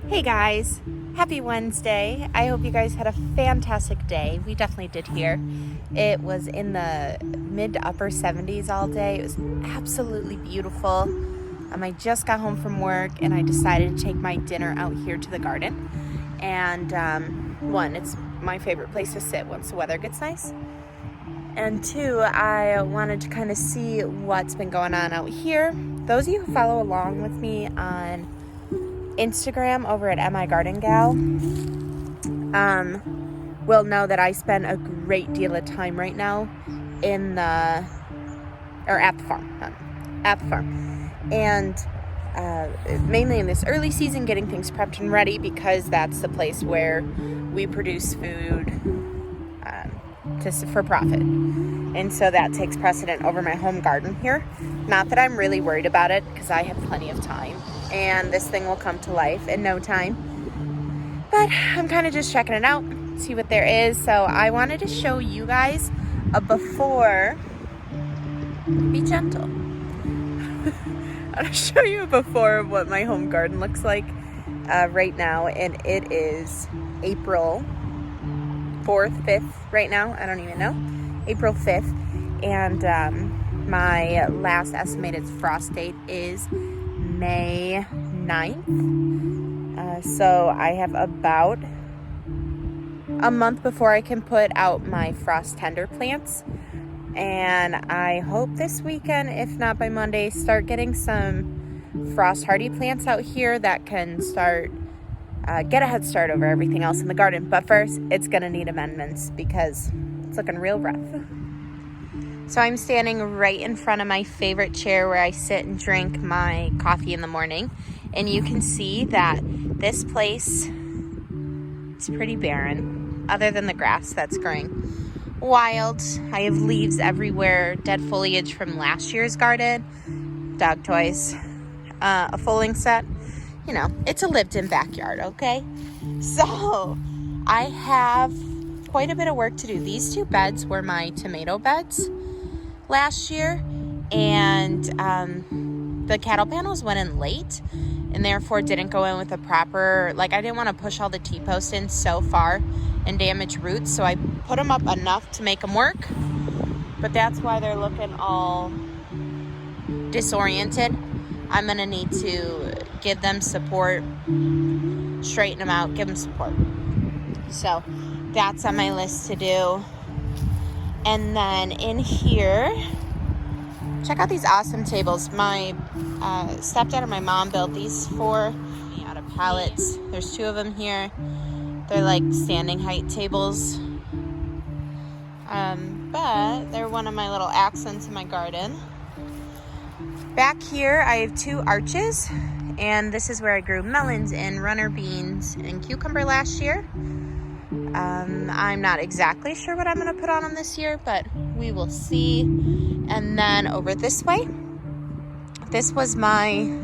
Hey guys, happy Wednesday. I hope you guys had a fantastic day. We definitely did here. It was in the mid to upper 70s all day. It was absolutely beautiful. I just got home from work and I decided to take my dinner out here to the garden. And one, it's my favorite place to sit once the weather gets nice. And two, I wanted to kind of see what's been going on out here. Those of you who follow along with me on Instagram over at MI Garden Gal will know that I spend a great deal of time right now at the farm, and mainly in this early season, getting things prepped and ready, because that's the place where we produce food for profit. And so that takes precedent over my home garden here. Not that I'm really worried about it, because I have plenty of time and this thing will come to life in no time. But I'm kind of just checking it out, see what there is. So I wanted to show you guys a before. Be gentle. I'm going to show you a before of what my home garden looks like right now. And it is April 4th, 5th right now. I don't even know. April 5th. And my last estimated frost date is May 9th. So I have about a month before I can put out my frost tender plants. And I hope this weekend, if not by Monday, start getting some frost hardy plants out here that can start get a head start over everything else in the garden. But first, it's gonna need amendments because it's looking real rough. So I'm standing right in front of my favorite chair where I sit and drink my coffee in the morning. And you can see that this place is pretty barren, other than the grass that's growing wild. I have leaves everywhere, dead foliage from last year's garden, dog toys, a foaling set. You know, it's a lived-in backyard, okay? So I have quite a bit of work to do. These two beds were my tomato beds last year, and the cattle panels went in late and therefore didn't go in with a proper, I didn't want to push all the T-posts in so far and damage roots, so I put them up enough to make them work, but that's why they're looking all disoriented. I'm gonna need to give them support, straighten them out, give them support. So that's on my list to do. And then in here, check out these awesome tables. My stepdad and my mom built these for me out of pallets. There's two of them here. They're like standing height tables. But they're one of my little accents in my garden. Back here, I have two arches, and this is where I grew melons and runner beans and cucumber last year. I'm not exactly sure what I'm going to put on them this year, but we will see. And then over this way, this was my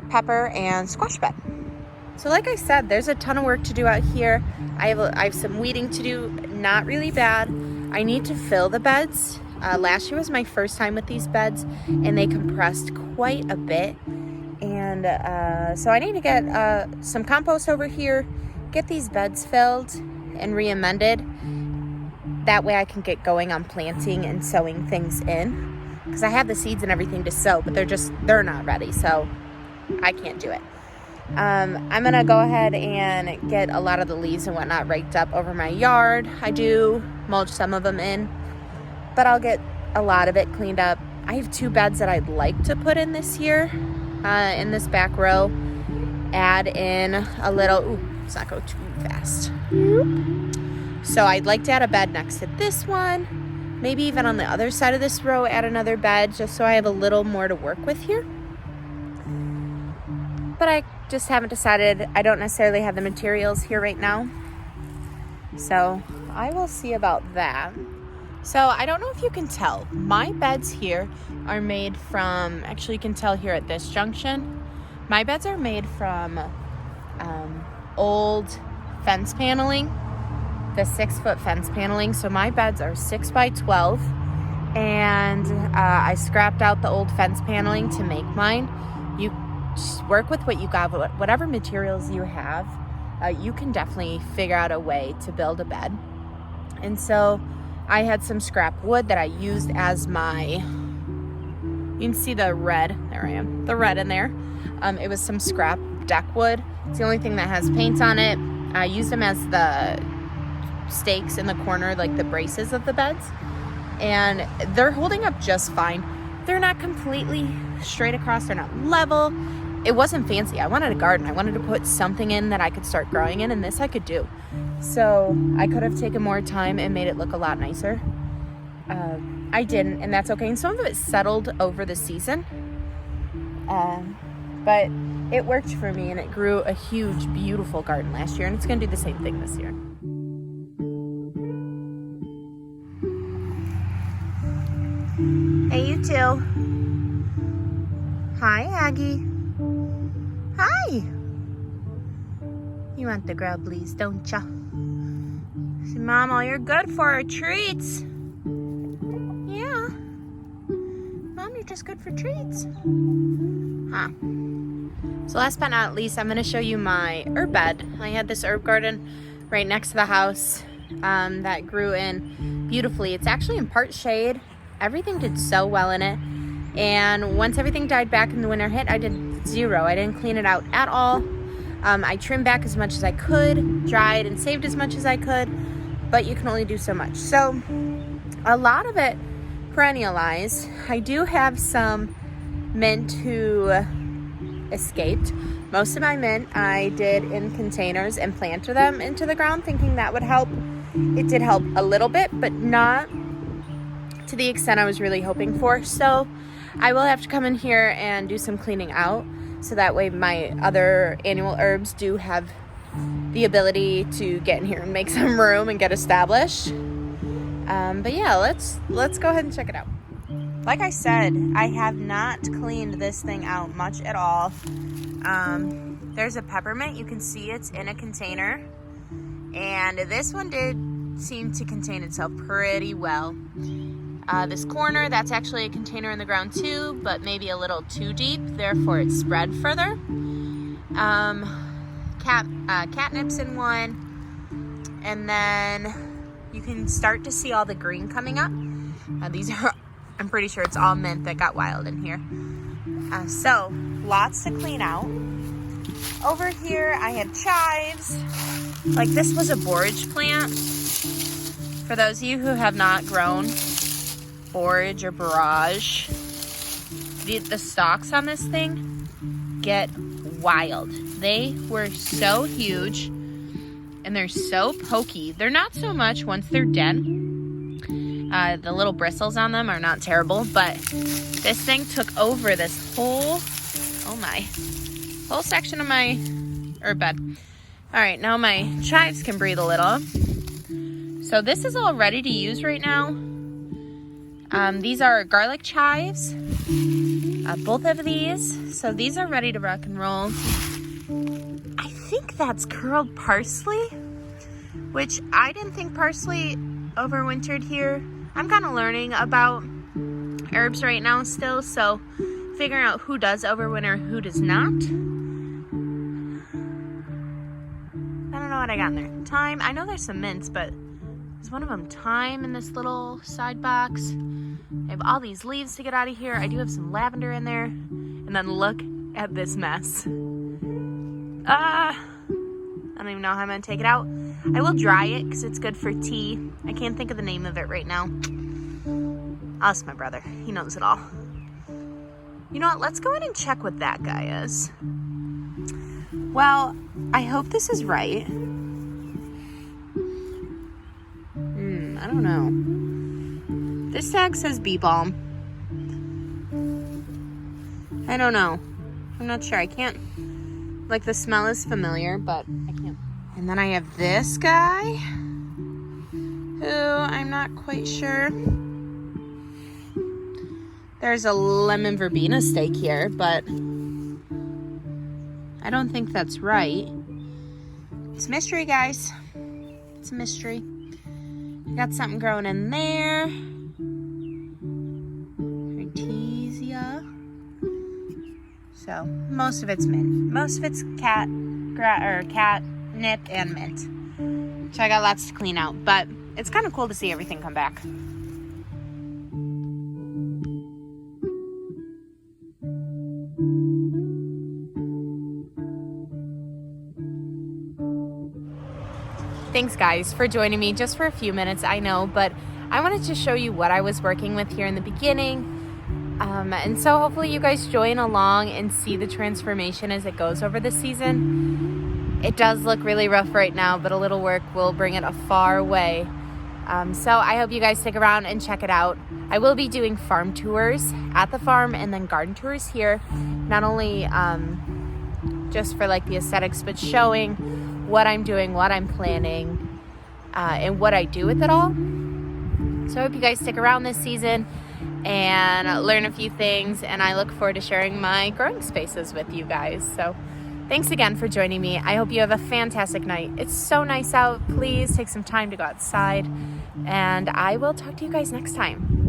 pepper and squash bed. So like I said, there's a ton of work to do out here. I have some weeding to do, not really bad. I need to fill the beds. Last year was my first time with these beds, and they compressed quite a bit. And so I need to get some compost over here, get these beds filled and re-amended. That way I can get going on planting and sowing things in, because I have the seeds and everything to sow, but they're not ready, so I can't do it. I'm gonna go ahead and get a lot of the leaves and whatnot raked up over my yard. I do mulch some of them in, but I'll get a lot of it cleaned up. I have two beds that I'd like to put in this year, in this back row. Add in a little, let's not go too fast. So I'd like to add a bed next to this one. Maybe even on the other side of this row, add another bed, just so I have a little more to work with here. but I just haven't decided. I don't necessarily have the materials here right now. So I will see about that. So I don't know if you can tell. My beds here are made from, actually you can tell here at this junction, my beds are made from old fence paneling, the 6-foot fence paneling. So my beds are 6 by 12, and I scrapped out the old fence paneling to make mine. You just work with what you got, whatever materials you have. You can definitely figure out a way to build a bed. And so I had some scrap wood that I used as my, you can see the red, there I am, the red in there. It was some scrap deck wood. It's the only thing that has paint on it. I used them as the stakes in the corner, like the braces of the beds. And they're holding up just fine. They're not completely straight across, they're not level. It wasn't fancy. I wanted a garden. I wanted to put something in that I could start growing in, and this I could do. So I could have taken more time and made it look a lot nicer. I didn't, and that's okay. And some of it settled over the season. But it worked for me, and it grew a huge, beautiful garden last year, and it's going to do the same thing this year. Hey, you two. Hi, Aggie. Hi. You want the grubblies, don't ya? See, Mama, you're good for our treats. Yeah. Mom, you're just good for treats. Huh. So last but not least, I'm going to show you my herb bed. I had this herb garden right next to the house that grew in beautifully. It's actually in part shade. Everything did so well in it. And once everything died back and the winter hit, I did zero. I didn't clean it out at all. I trimmed back as much as I could, dried and saved as much as I could, but you can only do so much. So a lot of it perennialized. I do have some mint who escaped. Most of my mint I did in containers and planted them into the ground thinking that would help. It did help a little bit, but not to the extent I was really hoping for. So I will have to come in here and do some cleaning out, so that way my other annual herbs do have the ability to get in here and make some room and get established. But yeah, let's go ahead and check it out. Like I said, I have not cleaned this thing out much at all. There's a peppermint. You can see it's in a container, and this one did seem to contain itself pretty well. This corner, that's actually a container in the ground too, but maybe a little too deep, therefore it spread further. Catnip's in one, and then you can start to see all the green coming up. These are, I'm pretty sure it's all mint that got wild in here. So lots to clean out. Over here I have chives. Like, this was a borage plant. For those of you who have not grown borage or borage, the stalks on this thing get wild. They were so huge and they're so pokey. They're not so much once they're dead. The little bristles on them are not terrible, but this thing took over this whole section of my herb bed. All right, now my chives can breathe a little. So this is all ready to use right now. These are garlic chives, both of these. So these are ready to rock and roll. I think that's curled parsley, which I didn't think parsley overwintered here. I'm kind of learning about herbs right now still, so figuring out who does overwinter, who does not. I don't know what I got in there. Thyme, I know there's some mints, but is one of them thyme in this little side box? I have all these leaves to get out of here. I do have some lavender in there. And then look at this mess. I don't even know how I'm gonna take it out. I will dry it because it's good for tea. I can't think of the name of it right now. I'll ask my brother. He knows it all. You know what? Let's go ahead and check what that guy is. Well, I hope this is right. I don't know. This tag says bee balm. I don't know. I'm not sure. I can't Like the smell is familiar, but I can't. And then I have this guy, who I'm not quite sure. There's a lemon verbena steak here, but I don't think that's right. It's a mystery, guys. It's a mystery. Got something growing in there. Artesia. So most of it's mint. Most of it's catnip and mint. So I got lots to clean out, but it's kind of cool to see everything come back. Thanks guys for joining me just for a few minutes, I know, but I wanted to show you what I was working with here in the beginning. And so hopefully you guys join along and see the transformation as it goes over the season. It does look really rough right now, but a little work will bring it a far way. So I hope you guys stick around and check it out. I will be doing farm tours at the farm and then garden tours here, not only just for like the aesthetics, but showing what I'm doing, what I'm planning, and what I do with it all. So I hope you guys stick around this season and learn a few things, and I look forward to sharing my growing spaces with you guys. So thanks again for joining me. I hope you have a fantastic night. It's so nice out. Please take some time to go outside, and I will talk to you guys next time.